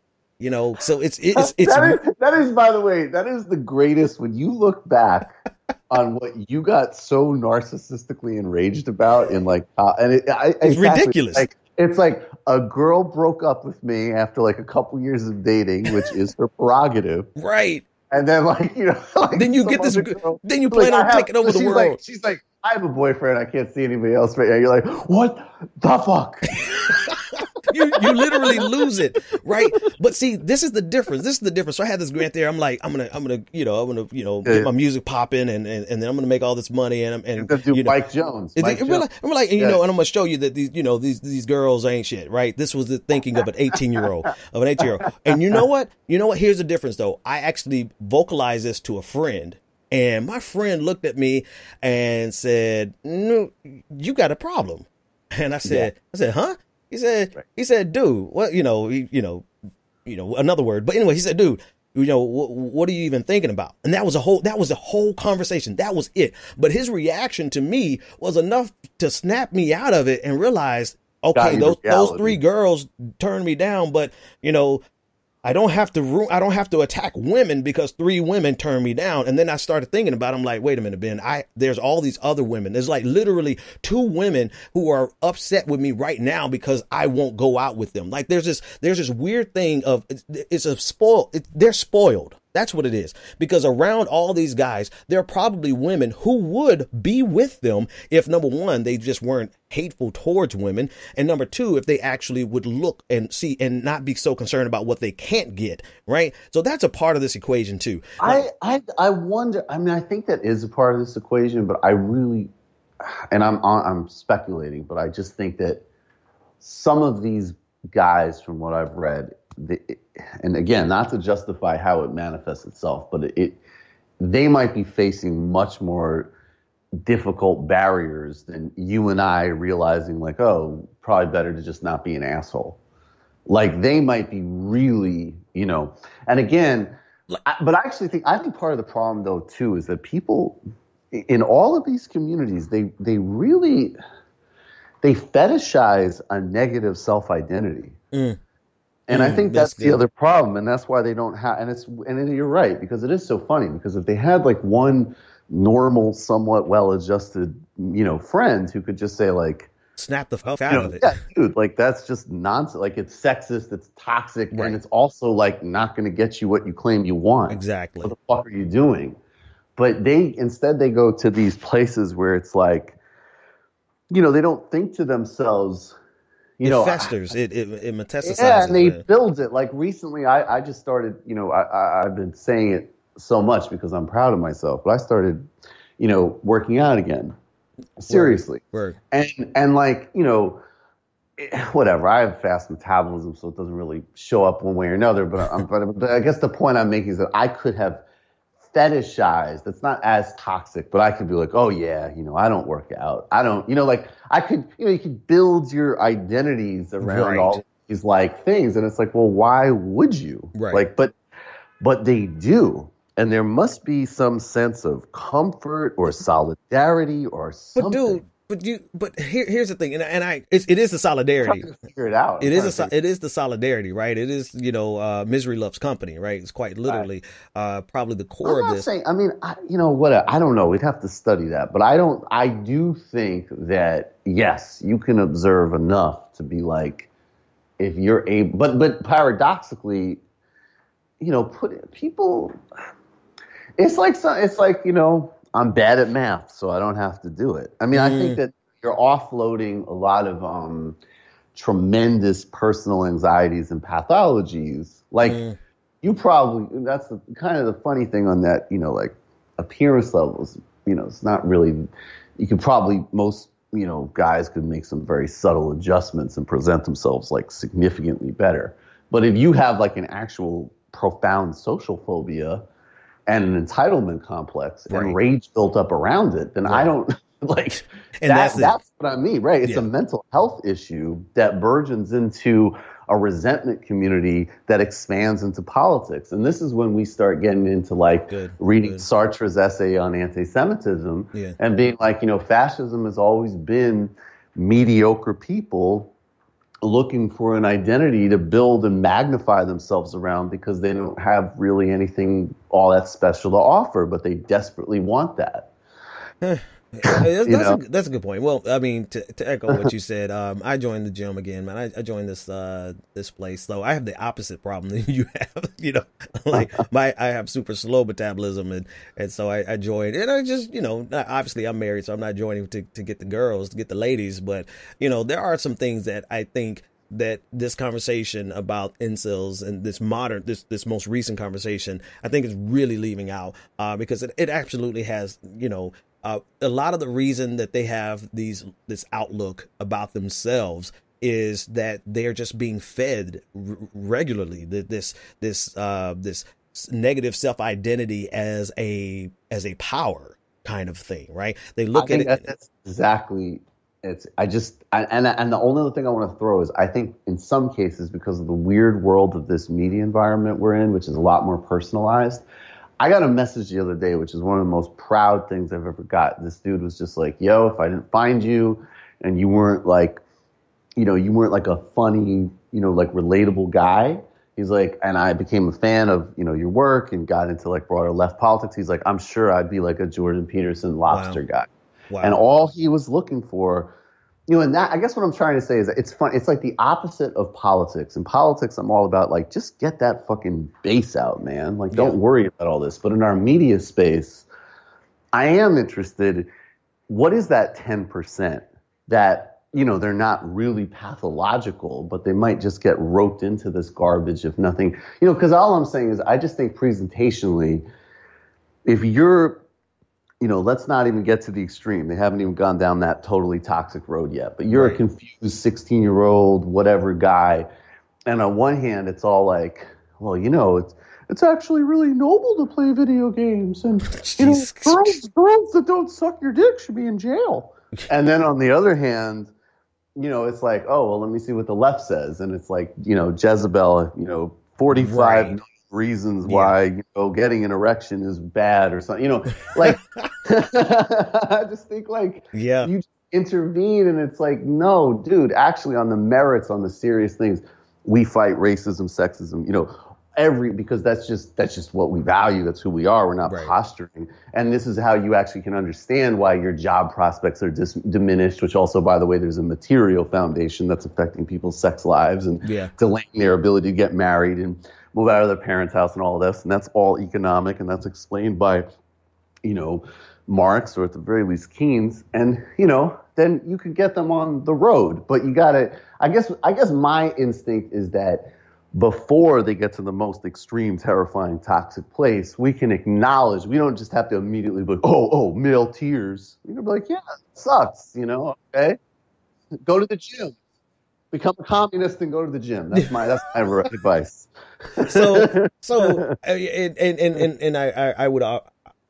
So it's that is, by the way, that is the greatest when you look back on what you got so narcissistically enraged about in like, it's ridiculous. It's like a girl broke up with me after like a couple years of dating, which is her prerogative. Right. And then then you get this, girl, then you plan on taking over the world. She's like, I have a boyfriend. I can't see anybody else right now. You're like, what the fuck? You literally lose it, right? But see, this is the difference. So I had this grant there. I'm like, I'm gonna get my music popping, and then I'm gonna make all this money, and do Mike Jones. I'm like, and I'm gonna show you that these girls ain't shit, right? This was the thinking of an 18-year-old, And you know what? Here's the difference, though. I actually vocalized this to a friend. And my friend looked at me and said, "No, you got a problem." And I said, "Huh?" He said, "Dude, what? Another word." But anyway, he said, "Dude, what are you even thinking about?" And that was the whole conversation. That was it. But his reaction to me was enough to snap me out of it and realize, okay, those 3 girls turned me down, but I don't have to attack women because 3 women turned me down. And then I started thinking about it. I'm like, wait a minute, Ben, there's all these other women. There's like literally 2 women who are upset with me right now because I won't go out with them. Like there's this weird thing of they're spoiled. That's what it is. Because around all these guys, there are probably women who would be with them if, number one, they just weren't hateful towards women. And number 2, if they actually would look and see and not be so concerned about what they can't get. Right. So that's a part of this equation, too. I wonder. I mean, I think that is a part of this equation, but I really, and I'm speculating, but I just think that some of these guys, from what I've read, and again, not to justify how it manifests itself, but they might be facing much more difficult barriers than you and I realizing like, oh, probably better to just not be an asshole. Like they might be really, and again, but I actually think part of the problem though too is that people in all of these communities, they fetishize a negative self-identity. And I think that's the other problem, and that's why they don't have. And you're right, because it is so funny. Because if they had like one normal, somewhat well-adjusted, friend who could just say like, snap the fuck out of it. Yeah, dude, like that's just nonsense. Like it's sexist, it's toxic, Right. and it's also like not going to get you what you claim you want. Exactly. What the fuck are you doing? But instead they go to these places where it's like, they don't think to themselves, it festers, it metastasizes. Yeah, and they build it. Like recently, I just started, I've been saying it so much because I'm proud of myself, but I started, working out again. Seriously. Word. And like, whatever. I have fast metabolism, so it doesn't really show up one way or another. But I guess the point I'm making is that I could have fetishized. It's not as toxic, but I could be like, oh yeah, I don't work out. I don't, like I could, you could build your identities around all these like things, and it's like, well, why would you? Right. Like, but they do. And there must be some sense of comfort or solidarity or something. But here's the thing, and it is the solidarity. I'm trying to figure it out. It is the solidarity, right? It is, misery loves company, right? It's quite literally probably the core of this. I don't know. We'd have to study that, but I do think that yes, you can observe enough to be like, if you're able, but paradoxically, put people. It's like I'm bad at math, so I don't have to do it. I mean, I think that you're offloading a lot of tremendous personal anxieties and pathologies. Like you probably, that's kind of the funny thing on that, like appearance levels, it's not really, you could probably, most, guys could make some very subtle adjustments and present themselves like significantly better. But if you have like an actual profound social phobia and an entitlement complex and rage built up around it, then I don't like and that's what I mean, right? It's a mental health issue that burgeons into a resentment community that expands into politics. And this is when we start getting into like reading Sartre's essay on anti-Semitism and being like, fascism has always been mediocre people looking for an identity to build and magnify themselves around because they don't have really anything all that special to offer, but they desperately want that. That's a good point. Well, I mean, to echo what you said, I joined the gym again, man. I joined this place, so I have the opposite problem that you have. Like I have super slow metabolism, and so I joined, and I just, obviously I'm married, so I'm not joining to get the girls, to get the ladies, but there are some things that I think that this conversation about incels and this most recent conversation, I think is really leaving out, because it absolutely has, a lot of the reason that they have this outlook about themselves is that they're just being fed regularly this negative self-identity as a power kind of thing, right? They look at it. That's exactly. And the only other thing I want to throw is I think in some cases, because of the weird world of this media environment we're in, which is a lot more personalized. I got a message the other day, which is one of the most proud things I've ever got. This dude was just like, yo, if I didn't find you and you weren't like, you weren't like a funny, like relatable guy. He's like, and I became a fan of, your work and got into like broader left politics. He's like, I'm sure I'd be like a Jordan Peterson lobster guy. Wow. And all he was looking for, and that, I guess what I'm trying to say is that it's fun. It's like the opposite of politics. In politics, I'm all about like, just get that fucking base out, man. Like, don't worry about all this. But in our media space, I am interested. What is that 10% that, they're not really pathological, but they might just get roped into this garbage if nothing, because all I'm saying is I just think presentationally, if you're, let's not even get to the extreme. They haven't even gone down that totally toxic road yet. But you're a confused 16-year-old whatever guy. And on one hand, it's all like, well, it's actually really noble to play video games. And, girls that don't suck your dick should be in jail. And then on the other hand, it's like, oh, well, let me see what the left says. And it's like, Jezebel, 45 million reasons why getting an erection is bad or something, like I just think like you intervene and it's like, no, dude, actually on the merits, on the serious things, we fight racism, sexism, because that's just what we value. That's who we are. We're not Right. posturing. And this is how you actually can understand why your job prospects are diminished, which also, by the way, there's a material foundation that's affecting people's sex lives and delaying their ability to get married and move out of their parents' house and all of this. And that's all economic, and that's explained by, Marx, or at the very least Keynes. And, then you could get them on the road. But you gotta, I guess my instinct is that before they get to the most extreme, terrifying, toxic place, we can acknowledge, we don't just have to immediately be like, oh, male tears. You can be like, yeah, it sucks, okay? Go to the gym. Become a communist and go to the gym. That's my advice.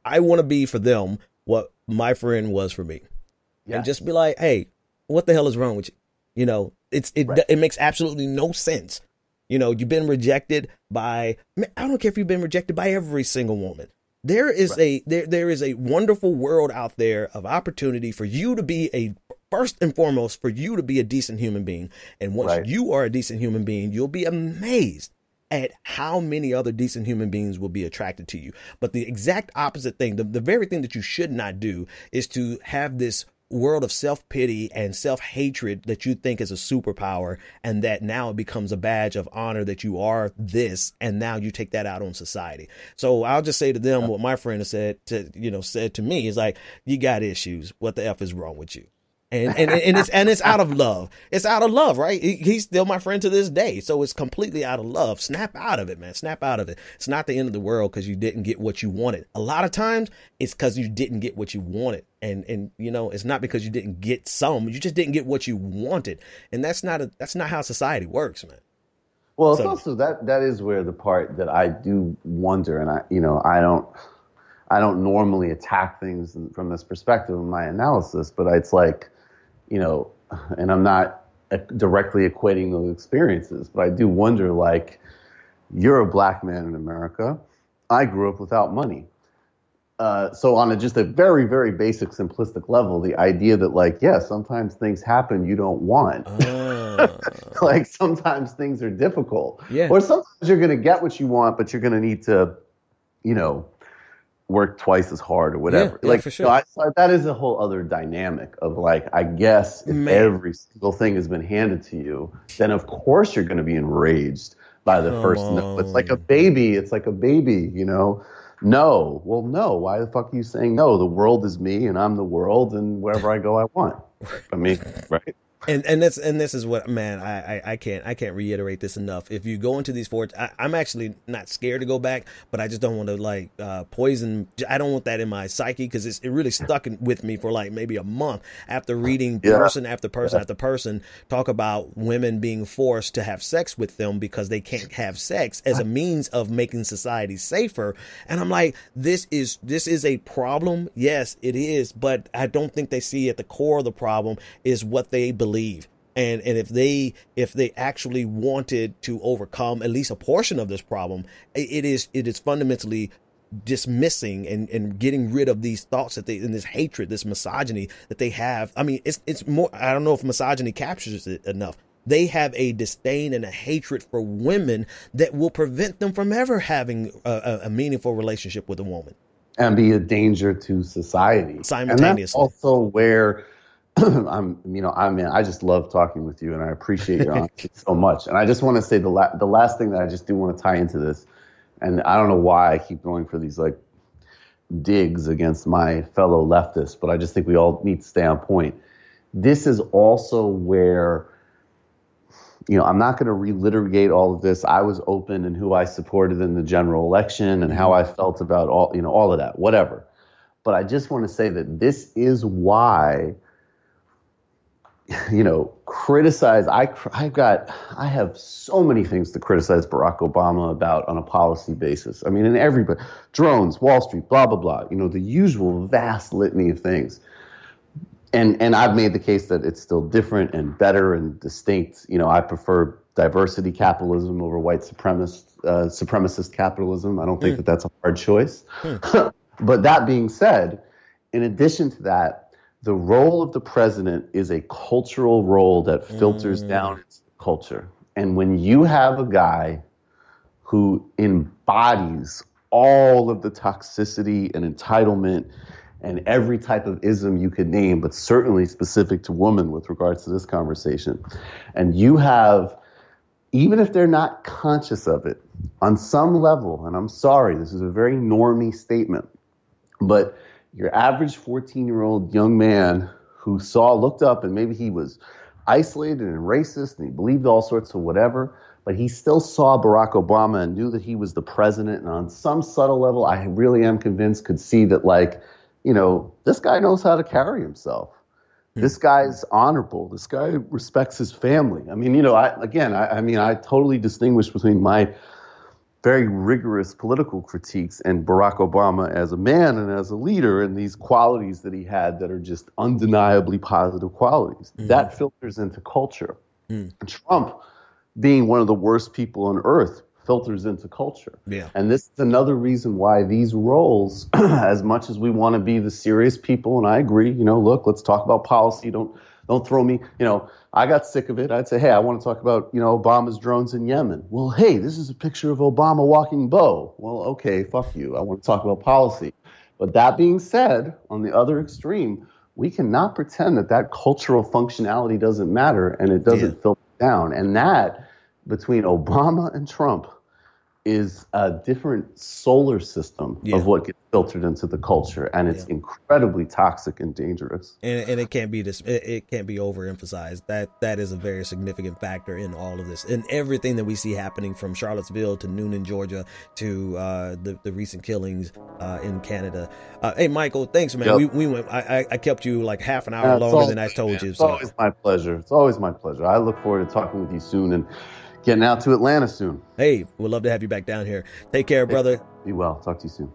I want to be for them what my friend was for me. Yeah. And just be like, hey, what the hell is wrong with you? It makes absolutely no sense. You've been rejected by, I don't care if you've been rejected by every single woman. There is there is a wonderful world out there of opportunity for you to be first and foremost, for you to be a decent human being. And once you are a decent human being, you'll be amazed at how many other decent human beings will be attracted to you. But the exact opposite thing, the very thing that you should not do, is to have this world of self-pity and self-hatred that you think is a superpower, and that now it becomes a badge of honor that you are this, and now you take that out on society. So I'll just say to them what my friend has said to me is like, you got issues. What the F is wrong with you? And it's out of love. It's out of love, right? He's still my friend to this day. So it's completely out of love. Snap out of it, man. Snap out of it. It's not the end of the world because you didn't get what you wanted. A lot of times it's because you didn't get what you wanted. And it's not because you didn't get some. You just didn't get what you wanted. And that's not how society works, man. Well, it's also that is where the part that I do wonder, and I don't normally attack things from this perspective in my analysis, but it's like, and I'm not directly equating those experiences, but I do wonder, like, you're a black man in America. I grew up without money. So on just a very, very basic, simplistic level, the idea that, like, sometimes things happen you don't want. Like, sometimes things are difficult. Yeah. Or sometimes you're going to get what you want, but you're going to need to, work twice as hard or whatever. Yeah, for sure. That is a whole other dynamic of, like, I guess if every single thing has been handed to you, then of course you're going to be enraged by the first no. It's like a baby. No. Well, no. Why the fuck are you saying no? The world is me and I'm the world, and wherever I go, I want. I mean, right? And this is what, man, I can't reiterate this enough. If you go into these forts, I'm actually not scared to go back, but I just don't want to poison. I don't want that in my psyche, because it really stuck with me for like maybe a month after reading person after person after person talk about women being forced to have sex with them because they can't have sex as a means of making society safer. And I'm like, this is a problem. Yes, it is. But I don't think they see at the core of the problem is what they believe. And if they actually wanted to overcome at least a portion of this problem, it is fundamentally dismissing and getting rid of these thoughts and this hatred, this misogyny that they have. I mean, it's more, I don't know if misogyny captures it enough. They have a disdain and a hatred for women that will prevent them from ever having a meaningful relationship with a woman. And be a danger to society. Simultaneously. And that's also where I just love talking with you, and I appreciate your honesty so much. And I just want to say the last thing that I just do want to tie into this, and I don't know why I keep going for these like digs against my fellow leftists, but I just think we all need to stay on point. This is also where, I'm not going to relitigate all of this. I was open in who I supported in the general election and how I felt about all of that, whatever. But I just want to say that this is why, criticize. I have so many things to criticize Barack Obama about on a policy basis. I mean, in everybody, drones, Wall Street, blah, blah, blah, the usual vast litany of things. And I've made the case that it's still different and better and distinct. I prefer diversity capitalism over white supremacist capitalism. I don't think that that's a hard choice. But that being said, in addition to that, the role of the president is a cultural role that filters down into the culture. And when you have a guy who embodies all of the toxicity and entitlement and every type of ism you could name, but certainly specific to women with regards to this conversation. And you have, even if they're not conscious of it, on some level, and I'm sorry, this is a very normie statement, but your average 14-year-old young man who looked up, and maybe he was isolated and racist and he believed all sorts of whatever, but he still saw Barack Obama and knew that he was the president, and on some subtle level, I really am convinced, could see that, like, you know, this guy knows how to carry himself. This guy's honorable. This guy respects his family. I mean, you know, I totally distinguish between my very rigorous political critiques and Barack Obama as a man and as a leader, and these qualities that he had that are just undeniably positive qualities. That filters into culture. And Trump, being one of the worst people on earth, filters into culture. Yeah. And this is another reason why these roles, as much as we want to be the serious people, and I agree, you know, look, let's talk about policy. Don't throw me, you know, I got sick of it. I'd say, hey, I want to talk about, you know, Obama's drones in Yemen. Well, hey, this is a picture of Obama walking Bo. Well, okay, fuck you. I want to talk about policy. But that being said, on the other extreme, we cannot pretend that cultural functionality doesn't matter and it doesn't filter down. And that, between Obama and Trump, is a different solar system of what gets filtered into the culture, and it's incredibly toxic and dangerous. And it can't be it can't be overemphasized. That is a very significant factor in all of this, and everything that we see happening from Charlottesville to Noonan, Georgia, to the recent killings in Canada. Hey, Michael, thanks, man. Yep. We went. I kept you like half an hour longer than I told you. It's always my pleasure. It's always my pleasure. I look forward to talking with you soon and getting out to Atlanta soon. Hey, we'd love to have you back down here. Take care, brother. Be well. Talk to you soon.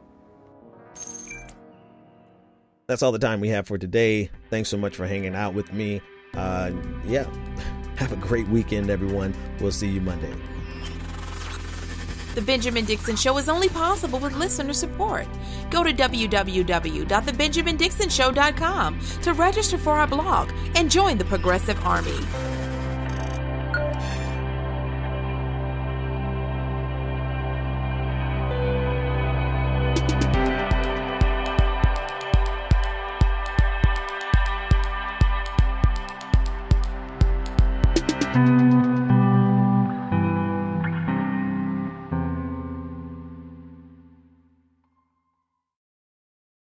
That's all the time we have for today. Thanks so much for hanging out with me. Have a great weekend, everyone. We'll see you Monday. The Benjamin Dixon Show is only possible with listener support. Go to www.thebenjamindixonshow.com to register for our blog and join the Progressive Army.